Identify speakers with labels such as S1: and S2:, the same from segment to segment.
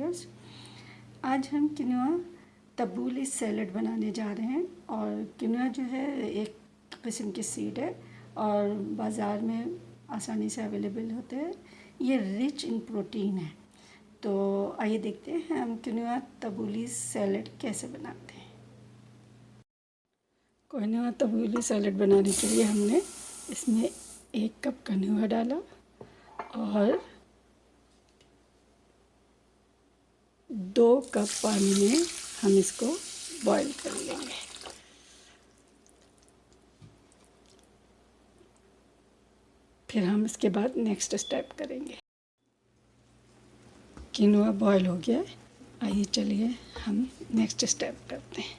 S1: Yes, आज हम किनुआ तबूली salad बनाने जा रहे हैं। और किनुआ जो है एक किस्म की सीड है और बाज़ार में आसानी से अवेलेबल होते हैं। ये रिच इन प्रोटीन है। तो आइए देखते हैं हम किनुआ तबूली सैलड कैसे बनाते हैं। किनुआ तबूली सैलड बनाने के लिए हमने इसमें 1 कप किनुआ डाला और 2 कप पानी में हम इसको बॉईल कर लेंगे। फिर हम इसके बाद नेक्स्ट स्टेप करेंगे। किनुआ बॉईल हो गया है, आइए चलिए हम नेक्स्ट स्टेप करते हैं।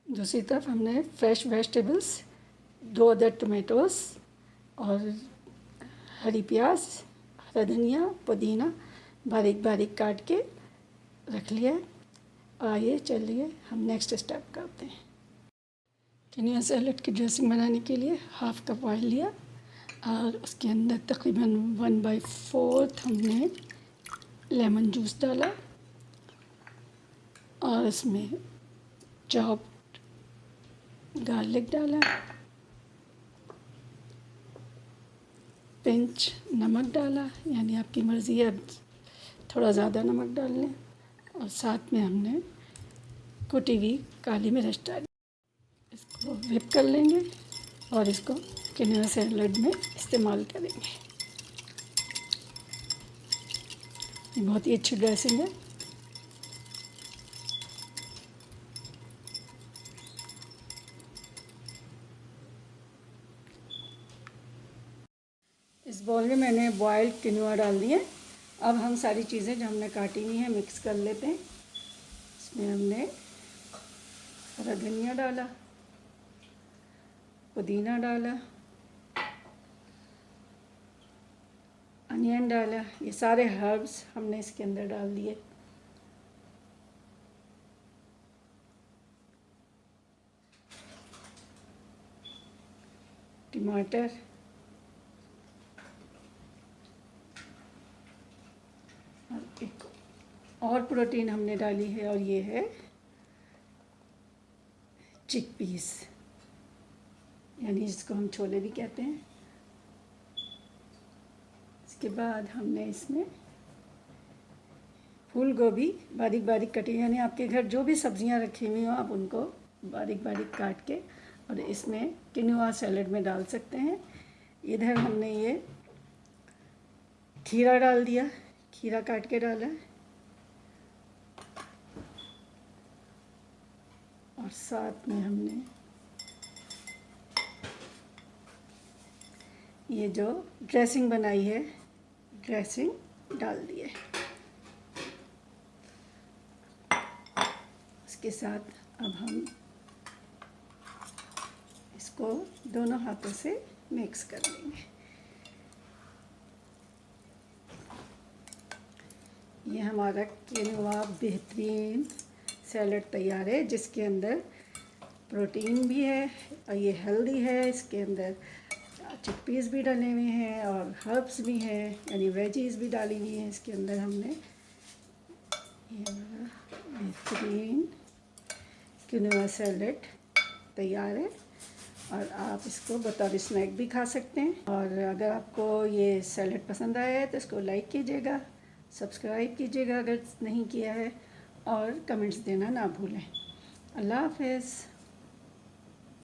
S1: दूसरी तरफ हमने फ्रेश वेजिटेबल्स 2 अदर टमाटोस और हरी प्याज, हरा धनिया, पुदीना बारीक बारीक काट के रख लिया है। आइए चलिए हम नेक्स्ट स्टेप करते हैं। किनुआ सैलड की ड्रेसिंग बनाने के लिए 1/2 कप ऑयल लिया और उसके अंदर तकरीबन 1/4 हमने लेमन जूस डाला और इसमें चॉप्ड गार्लिक डाला, पिंच नमक डाला, यानी आपकी मर्ज़ी है, थोड़ा ज़्यादा नमक डाल लें। और साथ में हमने कुटी हुई काली मिर्च डाली। इसको व्हिप कर लेंगे और इसको किनुआ सैलड में इस्तेमाल करेंगे। ये बहुत ही अच्छी ड्रेसिंग है। इस बाउल में मैंने बॉइल्ड किनुआ डाल दिए। अब हम सारी चीज़ें जो हमने काटी हुई हैं मिक्स कर लेते हैं। इसमें हमने हरा धनिया डाला, पुदीना डाला, अनियन डाला, ये सारे हर्ब्स हमने इसके अंदर डाल दिए। टमाटर, एक और प्रोटीन हमने डाली है और ये है चिकपीस, यानी जिसको हम छोले भी कहते हैं। इसके बाद हमने इसमें फूल गोभी बारीक बारीक कटी, यानी आपके घर जो भी सब्जियां रखी हुई हो आप उनको बारीक बारीक काट के और इसमें किनुआ सैलड में डाल सकते हैं। इधर हमने ये खीरा डाल दिया, खीरा काट के डाला और साथ में हमने ये जो ड्रेसिंग बनाई है ड्रेसिंग डाल दी है। इसके साथ अब हम इसको दोनों हाथों से मिक्स कर लेंगे। ये हमारा किनुआ बेहतरीन सैलड तैयार है, जिसके अंदर प्रोटीन भी है और ये हेल्दी है। इसके अंदर चिकपीस भी डले हुए हैं और हर्ब्स भी हैं, यानी वेजीज भी डाली हुई हैं इसके अंदर हमने। ये हमारा बेहतरीन किनुआ सैलड तैयार है और आप इसको बतौर स्नैक भी खा सकते हैं। और अगर आपको ये सैलड पसंद आया है तो इसको लाइक कीजिएगा, सब्सक्राइब कीजिएगा अगर नहीं किया है, और कमेंट्स देना ना भूलें। अल्लाह हाफ़िज़।